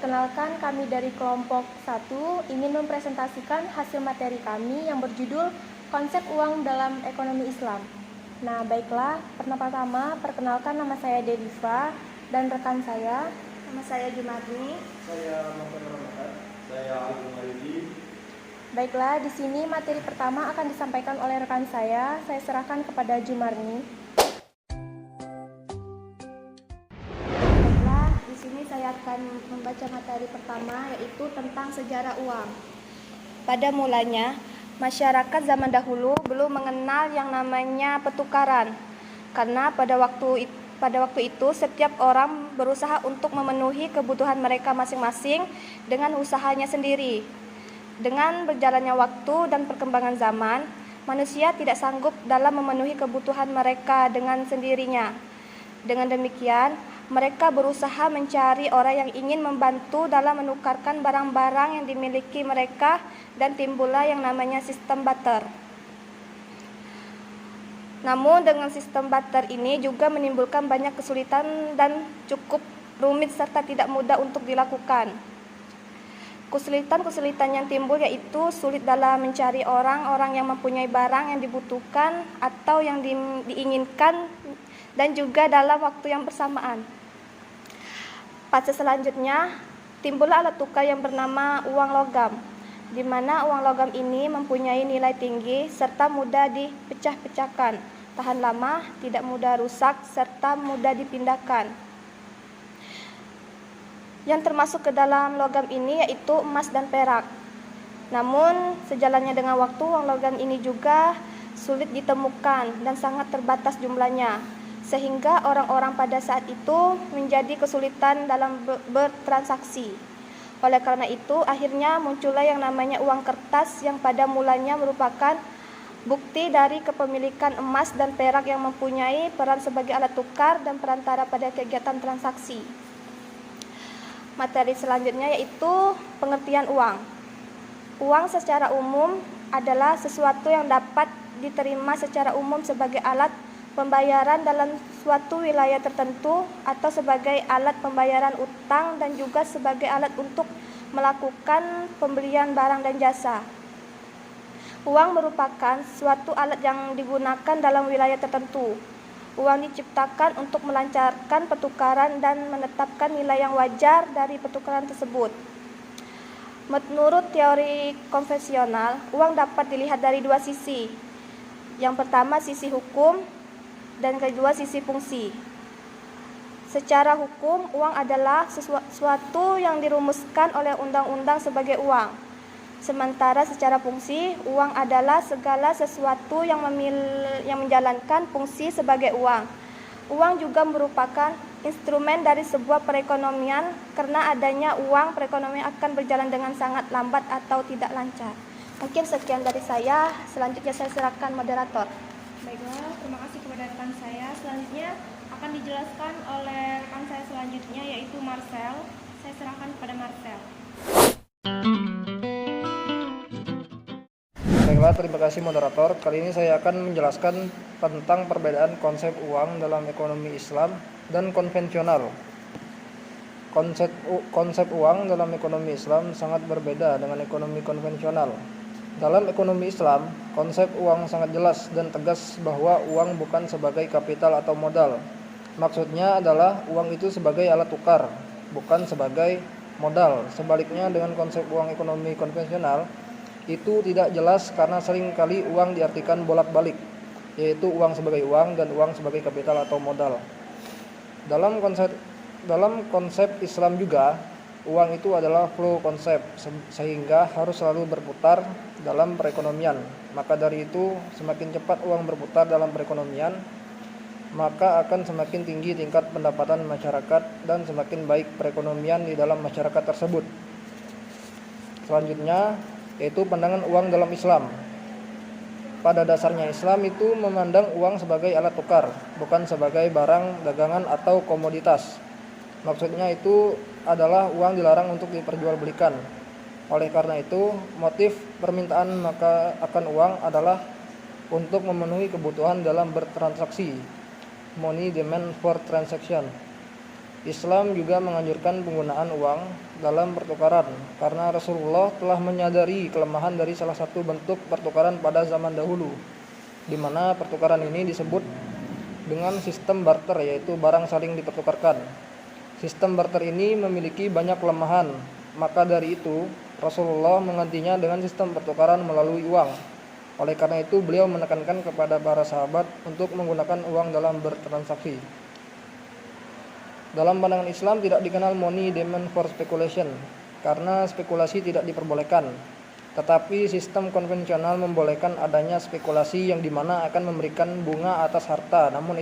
Perkenalkan, kami dari kelompok 1 ingin mempresentasikan hasil materi kami yang berjudul Konsep Uang dalam Ekonomi Islam. Nah, baiklah, pertama-tama perkenalkan, nama saya Dediva dan rekan saya. Nama saya Jumarni. Saya Mahfud Ramadan. Saya Agung Ayudi. Baiklah, di sini materi pertama akan disampaikan oleh rekan saya. Saya serahkan kepada Jumarni. Saya akan membaca materi pertama, yaitu tentang sejarah uang. Pada mulanya, masyarakat zaman dahulu belum mengenal yang namanya pertukaran, karena pada waktu itu setiap orang berusaha untuk memenuhi kebutuhan mereka masing-masing dengan usahanya sendiri. Dengan berjalannya waktu dan perkembangan zaman, manusia tidak sanggup dalam memenuhi kebutuhan mereka dengan sendirinya. Dengan demikian, mereka berusaha mencari orang yang ingin membantu dalam menukarkan barang-barang yang dimiliki mereka, dan timbullah yang namanya sistem barter. Namun dengan sistem barter ini juga menimbulkan banyak kesulitan dan cukup rumit serta tidak mudah untuk dilakukan. Kesulitan yang timbul yaitu sulit dalam mencari orang-orang yang mempunyai barang yang dibutuhkan atau yang diinginkan, dan juga dalam waktu yang bersamaan. Fase selanjutnya, timbullah alat tukar yang bernama uang logam, di mana uang logam ini mempunyai nilai tinggi serta mudah dipecah-pecahkan, tahan lama, tidak mudah rusak, serta mudah dipindahkan. Yang termasuk ke dalam logam ini yaitu emas dan perak. Namun, sejalannya dengan waktu, uang logam ini juga sulit ditemukan dan sangat terbatas jumlahnya, sehingga orang-orang pada saat itu menjadi kesulitan dalam bertransaksi. Oleh karena itu, akhirnya muncullah yang namanya uang kertas, yang pada mulanya merupakan bukti dari kepemilikan emas dan perak yang mempunyai peran sebagai alat tukar dan perantara pada kegiatan transaksi. Materi selanjutnya yaitu pengertian uang. Uang secara umum adalah sesuatu yang dapat diterima secara umum sebagai alat pembayaran dalam suatu wilayah tertentu, atau sebagai alat pembayaran utang, dan juga sebagai alat untuk melakukan pembelian barang dan jasa. Uang merupakan suatu alat yang digunakan dalam wilayah tertentu. Uang diciptakan untuk melancarkan pertukaran dan menetapkan nilai yang wajar dari pertukaran tersebut. Menurut teori konvensional, uang dapat dilihat dari dua sisi. Yang pertama, sisi hukum, dan kedua, sisi fungsi. Secara hukum, uang adalah sesuatu yang dirumuskan oleh undang-undang sebagai uang. Sementara secara fungsi, uang adalah segala sesuatu yang menjalankan fungsi sebagai uang. Uang juga merupakan instrumen dari sebuah perekonomian. Karena adanya uang, perekonomian akan berjalan dengan sangat lambat atau tidak lancar. Mungkin sekian dari saya. Selanjutnya saya serahkan moderator. Baiklah, terima kasih kepada rekan saya. Selanjutnya akan dijelaskan oleh rekan saya selanjutnya, yaitu Marcel. Saya serahkan kepada Marcel. Baiklah, terima kasih moderator. Kali ini saya akan menjelaskan tentang perbedaan konsep uang dalam ekonomi Islam dan konvensional. Konsep uang dalam ekonomi Islam sangat berbeda dengan ekonomi konvensional. Dalam ekonomi Islam, konsep uang sangat jelas dan tegas bahwa uang bukan sebagai kapital atau modal. Maksudnya adalah uang itu sebagai alat tukar, bukan sebagai modal. Sebaliknya dengan konsep uang ekonomi konvensional, itu tidak jelas karena seringkali uang diartikan bolak-balik, yaitu uang sebagai uang dan uang sebagai kapital atau modal. Dalam konsep Islam juga, uang itu adalah flow konsep, sehingga harus selalu berputar dalam perekonomian. Maka dari itu, semakin cepat uang berputar dalam perekonomian, maka akan semakin tinggi tingkat pendapatan masyarakat dan semakin baik perekonomian di dalam masyarakat tersebut. Selanjutnya, yaitu pandangan uang dalam Islam. Pada dasarnya Islam itu memandang uang sebagai alat tukar, bukan sebagai barang dagangan atau komoditas. Maksudnya itu adalah uang dilarang untuk diperjualbelikan. Oleh karena itu, motif permintaan maka akan uang adalah untuk memenuhi kebutuhan dalam bertransaksi. Money demand for transaction. Islam juga menganjurkan penggunaan uang dalam pertukaran karena Rasulullah telah menyadari kelemahan dari salah satu bentuk pertukaran pada zaman dahulu, di mana pertukaran ini disebut dengan sistem barter, yaitu barang saling dipertukarkan. Sistem barter ini memiliki banyak kelemahan, maka dari itu Rasulullah menggantinya dengan sistem pertukaran melalui uang. Oleh karena itu beliau menekankan kepada para sahabat untuk menggunakan uang dalam bertransaksi. Dalam pandangan Islam tidak dikenal money demand for speculation karena spekulasi tidak diperbolehkan. Tetapi sistem konvensional membolehkan adanya spekulasi yang dimana akan memberikan bunga atas harta. Namun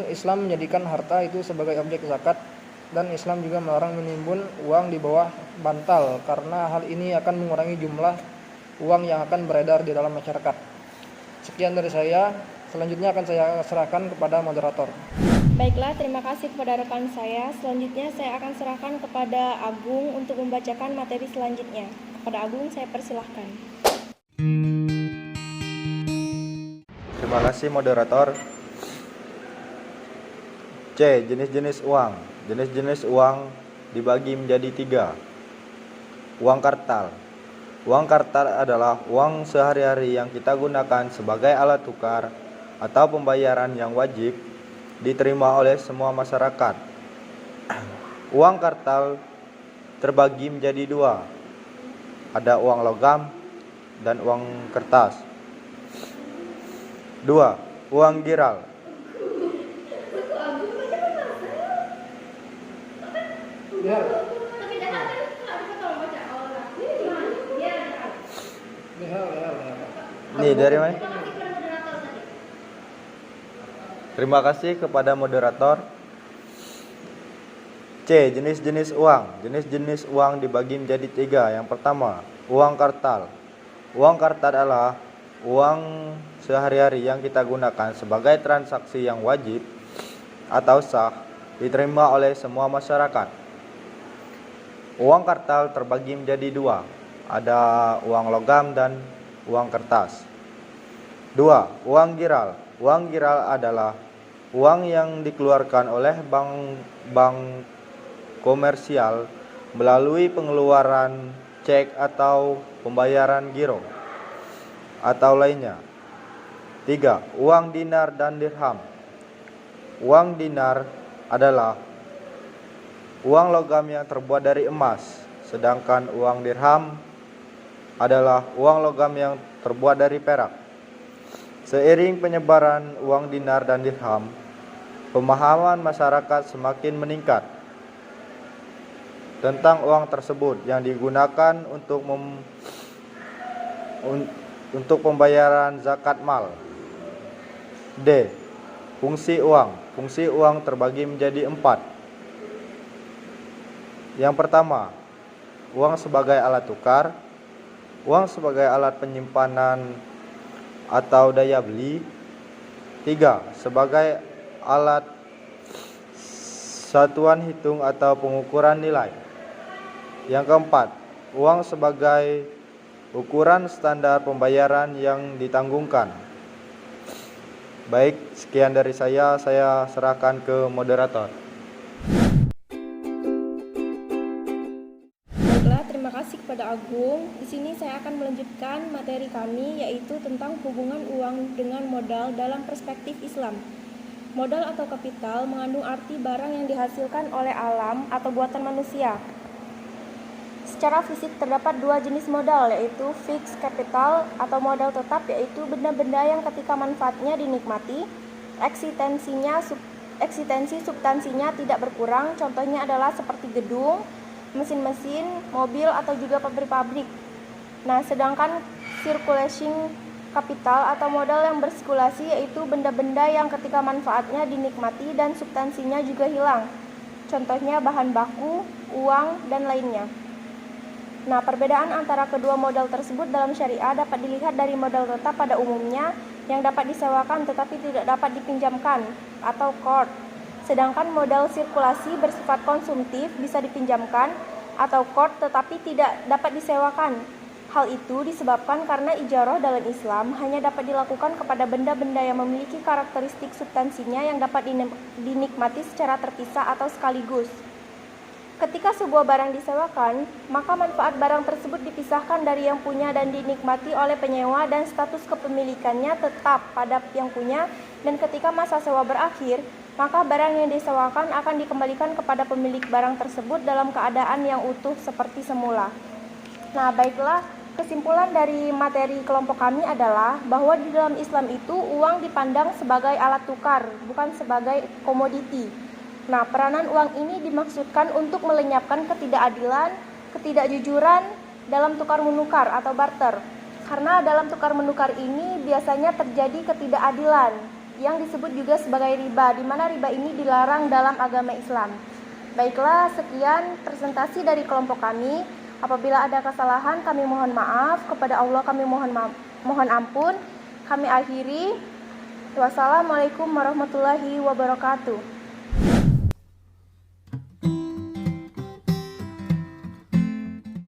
Islam menjadikan harta itu sebagai objek zakat, dan Islam juga melarang menimbun uang di bawah bantal karena hal ini akan mengurangi jumlah uang yang akan beredar di dalam masyarakat. Sekian dari saya, selanjutnya akan saya serahkan kepada moderator. Baiklah, terima kasih kepada rekan saya. Selanjutnya saya akan serahkan kepada Agung untuk membacakan materi selanjutnya. Kepada Agung saya persilahkan. Terima kasih moderator. C. Jenis-jenis uang. Jenis-jenis uang dibagi menjadi 3. Uang kartal. Uang kartal adalah uang sehari-hari yang kita gunakan sebagai alat tukar atau pembayaran yang wajib diterima oleh semua masyarakat. Uang kartal terbagi menjadi 2. Ada uang logam dan uang kertas. 2. Uang giral. Nih dari mana? Terima kasih kepada moderator. C. Jenis-jenis uang. Jenis-jenis uang dibagi menjadi 3. Yang pertama, uang kartal. Uang kartal adalah uang sehari-hari yang kita gunakan sebagai transaksi yang wajib atau sah diterima oleh semua masyarakat. Uang kartal terbagi menjadi 2. Ada uang logam dan uang kertas. 2. Uang giral. Uang giral adalah uang yang dikeluarkan oleh bank komersial melalui pengeluaran cek atau pembayaran giro atau lainnya. 3. Uang dinar dan dirham. Uang dinar adalah uang logam yang terbuat dari emas, sedangkan uang dirham adalah uang logam yang terbuat dari perak. Seiring penyebaran uang dinar dan dirham, pemahaman masyarakat semakin meningkat tentang uang tersebut yang digunakan untuk pembayaran zakat mal. D. Fungsi uang. Fungsi uang terbagi menjadi 4. Yang pertama, uang sebagai alat tukar, uang sebagai alat penyimpanan atau daya beli. 3. Sebagai alat satuan hitung atau pengukuran nilai. Yang keempat, uang sebagai ukuran standar pembayaran yang ditanggungkan. Baik, sekian dari saya serahkan ke moderator. Terima kasih kepada Agung. Di sini saya akan melanjutkan materi kami, yaitu tentang hubungan uang dengan modal dalam perspektif Islam. Modal atau kapital mengandung arti barang yang dihasilkan oleh alam atau buatan manusia. Secara fisik terdapat 2 jenis modal, yaitu fixed capital atau modal tetap, yaitu benda-benda yang ketika manfaatnya dinikmati, eksistensi substansinya tidak berkurang. Contohnya adalah seperti gedung, mesin-mesin, mobil, atau juga pabrik-pabrik. Nah, sedangkan circulation capital atau modal yang bersirkulasi yaitu benda-benda yang ketika manfaatnya dinikmati dan substansinya juga hilang. Contohnya bahan baku, uang, dan lainnya. Nah, perbedaan antara kedua modal tersebut dalam syariah dapat dilihat dari modal tetap pada umumnya yang dapat disewakan tetapi tidak dapat dipinjamkan atau qard. Sedangkan modal sirkulasi bersifat konsumtif bisa dipinjamkan atau qard tetapi tidak dapat disewakan. Hal itu disebabkan karena ijarah dalam Islam hanya dapat dilakukan kepada benda-benda yang memiliki karakteristik substansinya yang dapat dinikmati secara terpisah atau sekaligus. Ketika sebuah barang disewakan, maka manfaat barang tersebut dipisahkan dari yang punya dan dinikmati oleh penyewa dan status kepemilikannya tetap pada yang punya, dan ketika masa sewa berakhir, maka barang yang disewakan akan dikembalikan kepada pemilik barang tersebut dalam keadaan yang utuh seperti semula. Nah, baiklah, kesimpulan dari materi kelompok kami adalah bahwa di dalam Islam itu uang dipandang sebagai alat tukar, bukan sebagai komoditi. Nah, peranan uang ini dimaksudkan untuk melenyapkan ketidakadilan, ketidakjujuran dalam tukar-menukar atau barter. Karena dalam tukar-menukar ini biasanya terjadi ketidakadilan yang disebut juga sebagai riba, di mana riba ini dilarang dalam agama Islam. Baiklah, sekian presentasi dari kelompok kami. Apabila ada kesalahan, kami mohon maaf. Kepada Allah kami mohon ampun. Kami akhiri. Wassalamualaikum warahmatullahi wabarakatuh.